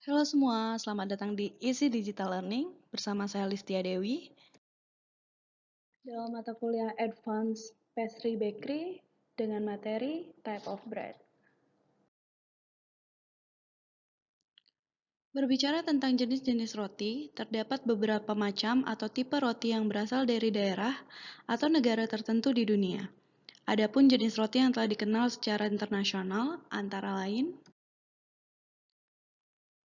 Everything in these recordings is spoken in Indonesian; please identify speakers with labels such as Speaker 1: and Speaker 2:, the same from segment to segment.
Speaker 1: Halo semua, selamat datang di Easy Digital Learning bersama saya Listia Dewi dalam mata kuliah Advanced Pastry Bakery dengan materi Type of Bread. Berbicara tentang jenis-jenis roti, terdapat beberapa macam atau tipe roti yang berasal dari daerah atau negara tertentu di dunia. Adapun jenis roti yang telah dikenal secara internasional antara lain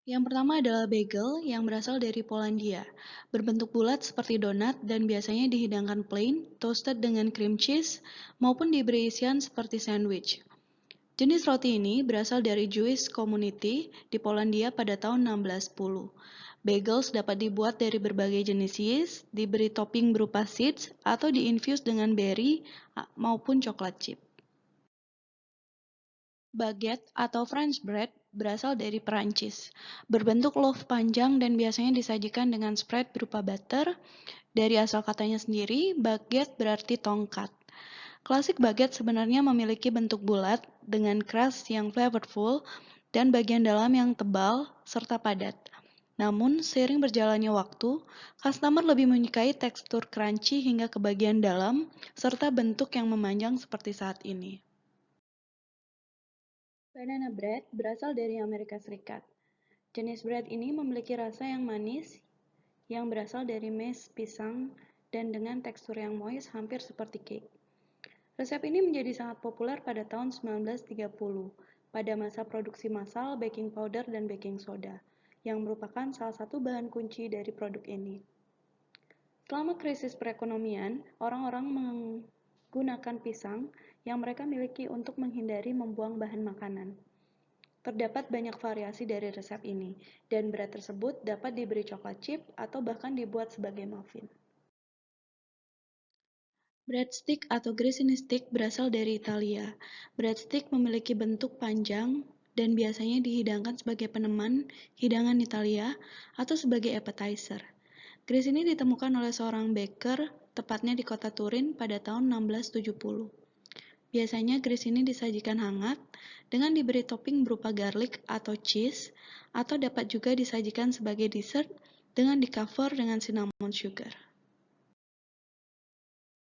Speaker 1: yang pertama adalah bagel yang berasal dari Polandia. Berbentuk bulat seperti donat dan biasanya dihidangkan plain, toasted dengan cream cheese, maupun diberi isian seperti sandwich. Jenis roti ini berasal dari Jewish community di Polandia pada tahun 1610. Bagels dapat dibuat dari berbagai jenis yeast, diberi topping berupa seeds, atau diinfuse dengan berry maupun coklat chip. Baguette atau French bread berasal dari Perancis. Berbentuk loaf panjang dan biasanya disajikan dengan spread berupa butter. Dari asal katanya sendiri, baguette berarti tongkat. Klasik baguette sebenarnya memiliki bentuk bulat dengan crust yang flavorful dan bagian dalam yang tebal serta padat. Namun, seiring berjalannya waktu, customer lebih menyukai tekstur crunchy hingga ke bagian dalam serta bentuk yang memanjang seperti saat ini. Banana bread berasal dari Amerika Serikat. Jenis bread ini memiliki rasa yang manis yang berasal dari mash pisang dan dengan tekstur yang moist hampir seperti cake. Resep ini menjadi sangat populer pada tahun 1930 pada masa produksi massal baking powder dan baking soda, yang merupakan salah satu bahan kunci dari produk ini. Selama krisis perekonomian, orang-orang menggunakan pisang yang mereka miliki untuk menghindari membuang bahan makanan. Terdapat banyak variasi dari resep ini, dan bread tersebut dapat diberi coklat chip atau bahkan dibuat sebagai muffin. Breadstick atau grissini stick berasal dari Italia. Breadstick memiliki bentuk panjang dan biasanya dihidangkan sebagai peneman hidangan Italia atau sebagai appetizer. Grissini ditemukan oleh seorang baker, tepatnya di kota Turin pada tahun 1670. Biasanya grissini disajikan hangat dengan diberi topping berupa garlic atau cheese, atau dapat juga disajikan sebagai dessert dengan di-cover dengan cinnamon sugar.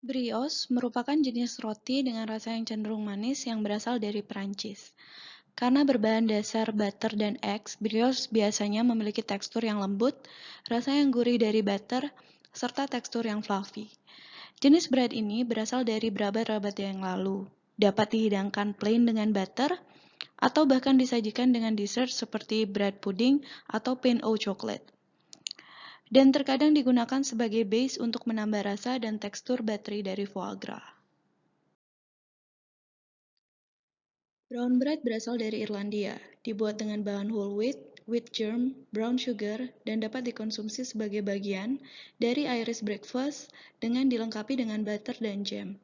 Speaker 1: Brioche merupakan jenis roti dengan rasa yang cenderung manis yang berasal dari Perancis. Karena berbahan dasar butter dan eggs, brioche biasanya memiliki tekstur yang lembut, rasa yang gurih dari butter, serta tekstur yang fluffy. Jenis bread ini berasal dari berabad-abad yang lalu. Dapat dihidangkan plain dengan butter, atau bahkan disajikan dengan dessert seperti bread pudding atau pain au chocolate. Dan terkadang digunakan sebagai base untuk menambah rasa dan tekstur buttery dari foie gras. Brown bread berasal dari Irlandia, dibuat dengan bahan whole wheat germ, brown sugar, dan dapat dikonsumsi sebagai bagian dari Irish breakfast dengan dilengkapi dengan butter dan jam.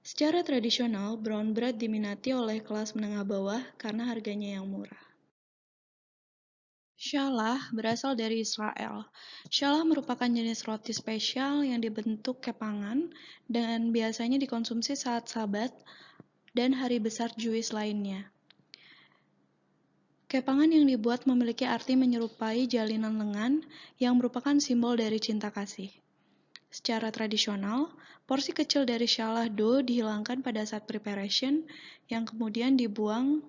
Speaker 1: Secara tradisional, brown bread diminati oleh kelas menengah bawah karena harganya yang murah. Challah berasal dari Israel. Challah merupakan jenis roti spesial yang dibentuk kepangan dan biasanya dikonsumsi saat Sabat dan hari besar Jewish lainnya. Kepangan yang dibuat memiliki arti menyerupai jalinan lengan yang merupakan simbol dari cinta kasih. Secara tradisional, porsi kecil dari challah dough dihilangkan pada saat preparation yang kemudian dibuang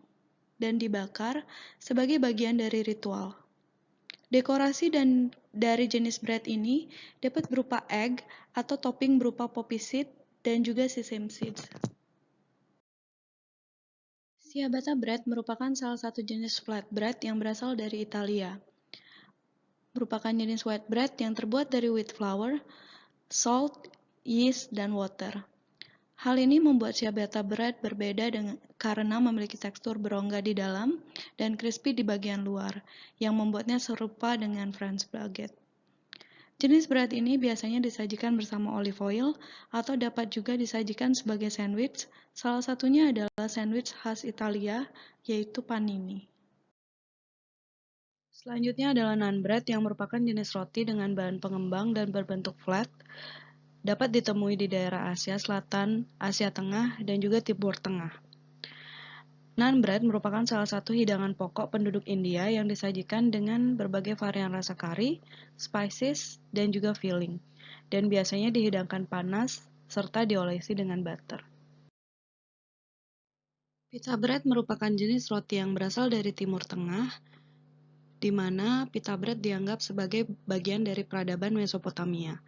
Speaker 1: dan dibakar sebagai bagian dari ritual. Dekorasi dari jenis bread ini dapat berupa egg atau topping berupa poppy seed dan juga sesame seeds. Ciabatta bread merupakan salah satu jenis flatbread yang berasal dari Italia. Merupakan jenis white bread yang terbuat dari wheat flour, salt, yeast, dan water. Hal ini membuat ciabatta bread berbeda karena memiliki tekstur berongga di dalam dan crispy di bagian luar, yang membuatnya serupa dengan French baguette. Jenis bread ini biasanya disajikan bersama olive oil atau dapat juga disajikan sebagai sandwich. Salah satunya adalah sandwich khas Italia, yaitu panini. Selanjutnya adalah naan bread yang merupakan jenis roti dengan bahan pengembang dan berbentuk flat. Dapat ditemui di daerah Asia Selatan, Asia Tengah, dan juga Timur Tengah. Naan bread merupakan salah satu hidangan pokok penduduk India yang disajikan dengan berbagai varian rasa kari, spices, dan juga filling, dan biasanya dihidangkan panas serta diolesi dengan butter. Pita bread merupakan jenis roti yang berasal dari Timur Tengah, di mana pita bread dianggap sebagai bagian dari peradaban Mesopotamia,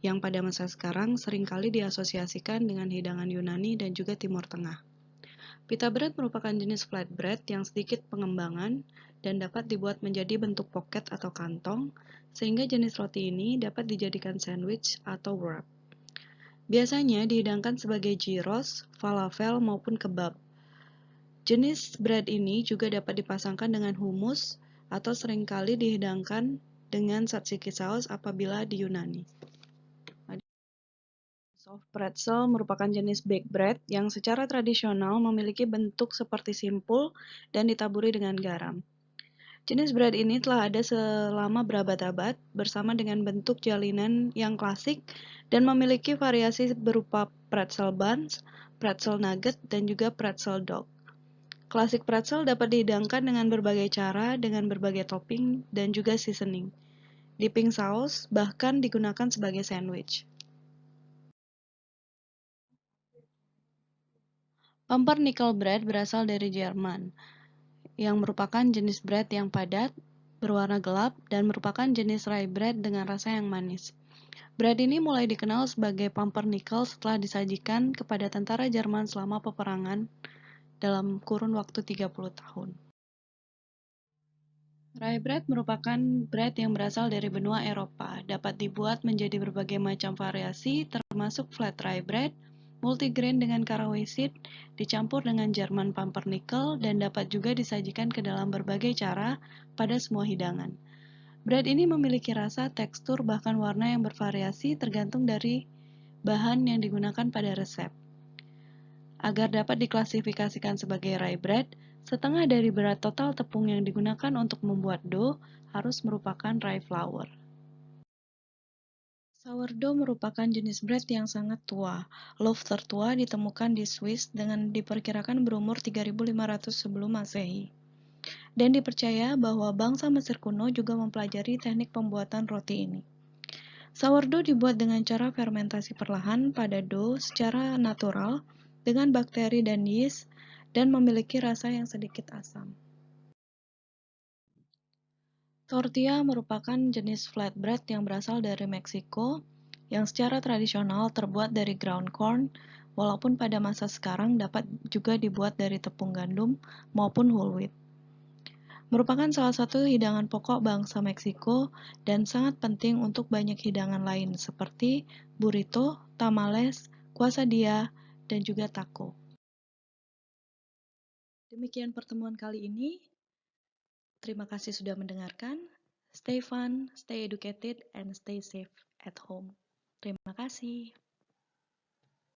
Speaker 1: yang pada masa sekarang seringkali diasosiasikan dengan hidangan Yunani dan juga Timur Tengah. Pita bread merupakan jenis flatbread yang sedikit pengembangan dan dapat dibuat menjadi bentuk pocket atau kantong, sehingga jenis roti ini dapat dijadikan sandwich atau wrap. Biasanya dihidangkan sebagai gyros, falafel, maupun kebab. Jenis bread ini juga dapat dipasangkan dengan hummus atau seringkali dihidangkan dengan tzatziki saus apabila di Yunani. Soft pretzel merupakan jenis baked bread yang secara tradisional memiliki bentuk seperti simpul dan ditaburi dengan garam. Jenis bread ini telah ada selama berabad-abad bersama dengan bentuk jalinan yang klasik dan memiliki variasi berupa pretzel buns, pretzel nugget, dan juga pretzel dog. Klasik pretzel dapat dihidangkan dengan berbagai cara, dengan berbagai topping, dan juga seasoning. Dipping saus bahkan digunakan sebagai sandwich. Pumpernickel bread berasal dari Jerman, yang merupakan jenis bread yang padat, berwarna gelap, dan merupakan jenis rye bread dengan rasa yang manis. Bread ini mulai dikenal sebagai pumpernickel setelah disajikan kepada tentara Jerman selama peperangan dalam kurun waktu 30 tahun. Rye bread merupakan bread yang berasal dari benua Eropa, dapat dibuat menjadi berbagai macam variasi termasuk flat rye bread, multigrain dengan caraway seed, dicampur dengan Jerman pumpernickel, dan dapat juga disajikan ke dalam berbagai cara pada semua hidangan. Bread ini memiliki rasa, tekstur, bahkan warna yang bervariasi tergantung dari bahan yang digunakan pada resep. Agar dapat diklasifikasikan sebagai rye bread, setengah dari berat total tepung yang digunakan untuk membuat dough harus merupakan rye flour. Sourdough merupakan jenis bread yang sangat tua. Loaf tertua ditemukan di Swiss dengan diperkirakan berumur 3500 sebelum Masehi. Dan dipercaya bahwa bangsa Mesir kuno juga mempelajari teknik pembuatan roti ini. Sourdough dibuat dengan cara fermentasi perlahan pada dough secara natural dengan bakteri dan yeast dan memiliki rasa yang sedikit asam. Tortilla merupakan jenis flatbread yang berasal dari Meksiko yang secara tradisional terbuat dari ground corn, walaupun pada masa sekarang dapat juga dibuat dari tepung gandum maupun whole wheat. Merupakan salah satu hidangan pokok bangsa Meksiko dan sangat penting untuk banyak hidangan lain seperti burrito, tamales, quesadilla, dan juga taco. Demikian pertemuan kali ini. Terima kasih sudah mendengarkan. Stay fun, stay educated, and stay safe at home. Terima kasih.